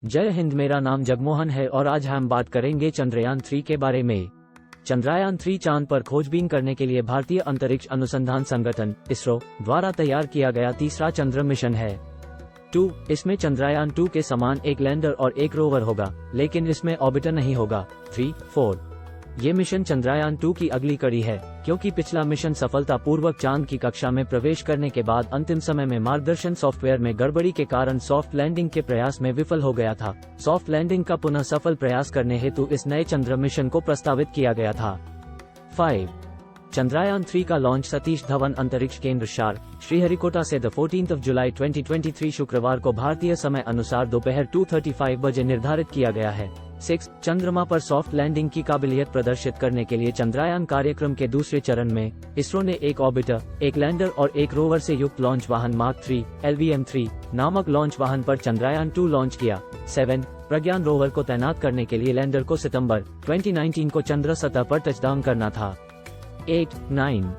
जय हिंद, मेरा नाम जगमोहन है और आज हम बात करेंगे चंद्रयान 3 के बारे में। चंद्रयान 3 चांद पर खोजबीन करने के लिए भारतीय अंतरिक्ष अनुसंधान संगठन इसरो द्वारा तैयार किया गया तीसरा चंद्र मिशन है। 2 इसमें चंद्रयान 2 के समान एक लैंडर और एक रोवर होगा, लेकिन इसमें ऑर्बिटर नहीं होगा। 3, 4 ये मिशन चंद्रयान 2 की अगली कड़ी है, क्योंकि पिछला मिशन सफलतापूर्वक चांद की कक्षा में प्रवेश करने के बाद अंतिम समय में मार्गदर्शन सॉफ्टवेयर में गड़बड़ी के कारण सॉफ्ट लैंडिंग के प्रयास में विफल हो गया था। सॉफ्ट लैंडिंग का पुनः सफल प्रयास करने हेतु इस नए चंद्र मिशन को प्रस्तावित किया गया था। 5 चंद्रयान 3 का लॉन्च सतीश धवन अंतरिक्ष केंद्र शार, श्रीहरिकोटा से 14 जुलाई 2023 शुक्रवार को भारतीय समय अनुसार दोपहर 2:35 बजे निर्धारित किया गया है। 6 चंद्रमा पर सॉफ्ट लैंडिंग की काबिलियत प्रदर्शित करने के लिए चंद्रयान कार्यक्रम के दूसरे चरण में इसरो ने एक ऑर्बिटर, एक लैंडर और एक रोवर से युक्त लॉन्च वाहन मार्क 3 LVM-3 नामक लॉन्च वाहन पर चंद्रयान 2 लॉन्च किया। 7 प्रज्ञान रोवर को तैनात करने के लिए लैंडर को सितंबर 2019 को चंद्र सतह पर टचडाउन करना था। 8, 9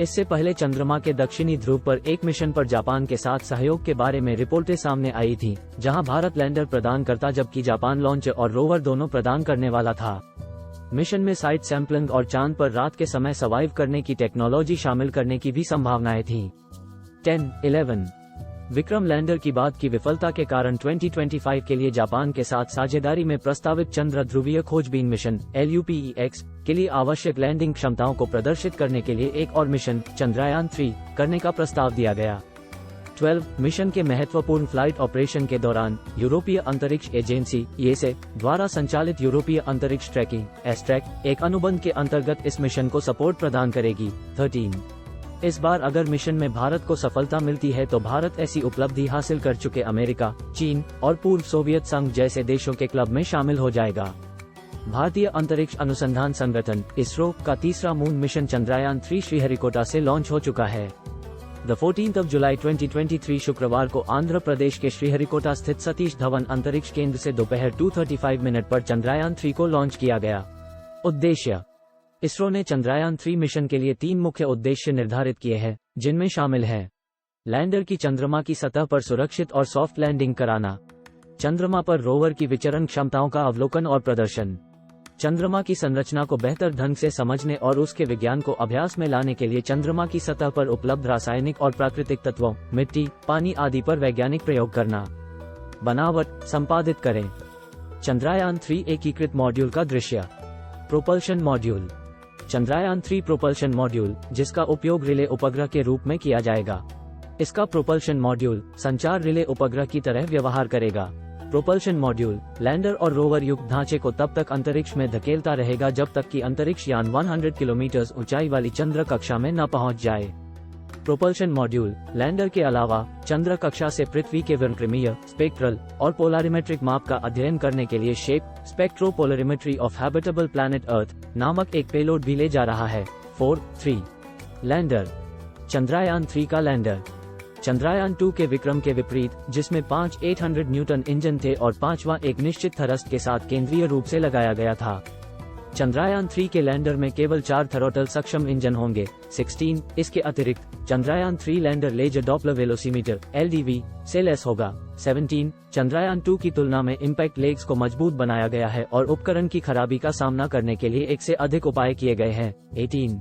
इससे पहले चंद्रमा के दक्षिणी ध्रुव पर एक मिशन पर जापान के साथ सहयोग के बारे में रिपोर्टें सामने आई थीं, जहां भारत लैंडर प्रदान करता जबकि जापान लॉन्च और रोवर दोनों प्रदान करने वाला था। मिशन में साइट सैंपलिंग और चांद पर रात के समय सर्वाइव करने की टेक्नोलॉजी शामिल करने की भी संभावनाएं थीं। 10, 11 विक्रम लैंडर की बात की विफलता के कारण 2025 के लिए जापान के साथ साझेदारी में प्रस्तावित चंद्र ध्रुवीय खोजबीन मिशन LUPEX के लिए आवश्यक लैंडिंग क्षमताओं को प्रदर्शित करने के लिए एक और मिशन चंद्रयान 3 करने का प्रस्ताव दिया गया। 12 मिशन के महत्वपूर्ण फ्लाइट ऑपरेशन के दौरान यूरोपीय अंतरिक्ष एजेंसी ESA द्वारा संचालित यूरोपीय अंतरिक्ष ट्रैकिंग ESTRAC एक अनुबंध के अंतर्गत इस मिशन को सपोर्ट प्रदान करेगी। 13 इस बार अगर मिशन में भारत को सफलता मिलती है तो भारत ऐसी उपलब्धि हासिल कर चुके अमेरिका, चीन और पूर्व सोवियत संघ जैसे देशों के क्लब में शामिल हो जाएगा। भारतीय अंतरिक्ष अनुसंधान संगठन इसरो का तीसरा मून मिशन चंद्रयान 3 श्रीहरिकोटा से लॉन्च हो चुका है। 14 जुलाई 2023 शुक्रवार को आंध्र प्रदेश के श्रीहरिकोटा स्थित सतीश धवन अंतरिक्ष केंद्र से दोपहर 2:35 पर चंद्रयान 3 को लॉन्च किया गया। उद्देश्य इसरो ने चंद्रयान 3 मिशन के लिए 3 मुख्य उद्देश्य निर्धारित किए हैं, जिनमें शामिल हैं लैंडर की चंद्रमा की सतह पर सुरक्षित और सॉफ्ट लैंडिंग कराना, चंद्रमा पर रोवर की विचरण क्षमताओं का अवलोकन और प्रदर्शन, चंद्रमा की संरचना को बेहतर ढंग से समझने और उसके विज्ञान को अभ्यास में लाने के लिए चंद्रमा की सतह पर उपलब्ध रासायनिक और प्राकृतिक तत्वों, मिट्टी, पानी आदि पर वैज्ञानिक प्रयोग करना। बनावट संपादित करें। चंद्रयान 3 एकीकृत मॉड्यूल का दृश्य। Propulsion module. Chandrayaan 3 propulsion module, जिसका उपयोग रिले उपग्रह के रूप में किया जाएगा। इसका प्रोपल्शन मॉड्यूल संचार रिले उपग्रह की तरह व्यवहार करेगा। प्रोपल्शन मॉड्यूल लैंडर और रोवर युक्त ढांचे को तब तक अंतरिक्ष में धकेलता रहेगा जब तक कि अंतरिक्ष यान 100 किलोमीटर ऊंचाई वाली चंद्र कक्षा में न पहुंच जाए। प्रोपल्शन मॉड्यूल लैंडर के अलावा चंद्र कक्षा से पृथ्वी के वर्णक्रमीय, स्पेक्ट्रल और पोलरिमेट्रिक माप का अध्ययन करने के लिए shape स्पेक्ट्रोपोलरिमेट्री of habitable planet earth नामक एक पेलोड भी ले जा रहा है। 4, 3 लैंडर। चंद्रयान 3 का लैंडर चंद्रयान 2 के विक्रम के विपरीत, जिसमें 5 800 न्यूटन इंजन थे और 5वां एक निश्चित थ्रस्ट के साथ केंद्रीय रूप से लगाया गया था। चंद्रयान 3 के लैंडर में केवल 4 थ्रॉटल सक्षम इंजन होंगे। 16 इसके अतिरिक्त Chandrayaan 3 lander laser Doppler velocimeter LDV से लैस होगा। 17 चंद्रयान 2 की तुलना में इम्पैक्ट लेग्स को मजबूत बनाया गया है और उपकरण की खराबी का सामना करने के लिए एक से अधिक उपाय किए गए हैं। 18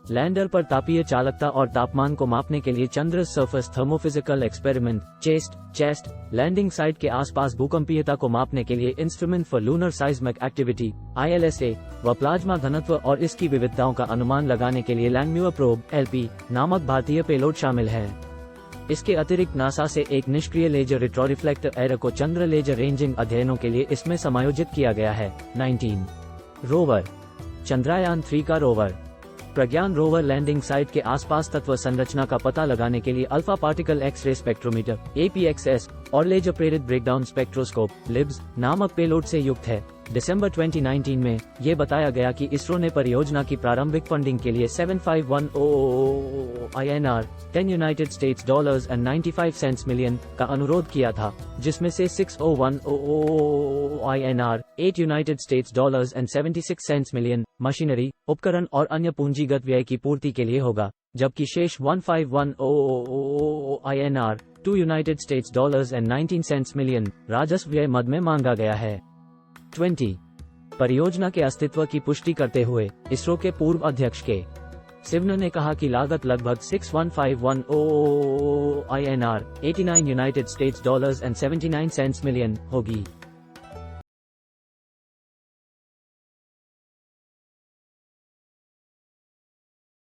लैंडर पर तापीय चालकता और तापमान को मापने के लिए Chandra surface thermophysical experiment ChaSTE landing site के आसपास भूकंपीयता को मापने के लिए instrument for lunar seismic activity ILSA व प्लाज्मा घनत्व और इसकी विविधताओं का अनुमान लगाने के लिए लैंगम्यूर प्रोब LP नामक भारतीय पेलोड शामिल है। इसके अतिरिक्त नासा से एक निष्क्रिय लेजर रिट्रोरिफ्लेक्टर एरे को चंद्र लेजर रेंजिंग अध्ययनों के लिए इसमें समायोजित किया गया है। 19 रोवर। चंद्रयान 3 का rover. Pragyan rover landing site के आसपास तत्व संरचना का पता लगाने के लिए alpha particle x-ray spectrometer APXS और लेजर प्रेरित ब्रेकडाउन स्पेक्ट्रोस्कोप LIBS नामक पेलोड से युक्त है। दिसंबर 2019 में ये बताया गया कि इसरो ने परियोजना की प्रारंभिक फंडिंग के लिए 751 INR 10 United States dollars and 95 cents million का अनुरोध किया था, जिसमें से 601 INR 8 United States dollars and 76 cents million machinery, उपकरण और अन्य पूंजीगत व्यय की पूर्ति के लिए होगा, जबकि शेष 151 INR 2 United States dollars and 19 cents million राजस्व व्यय मद में मांगा गया है। 20 परियोजना के अस्तित्व की पुष्टि करते हुए इसरो के पूर्व अध्यक्ष के सिवन ने कहा कि लागत लगभग 6151 INR 89 United States dollars and 79 cents million होगी।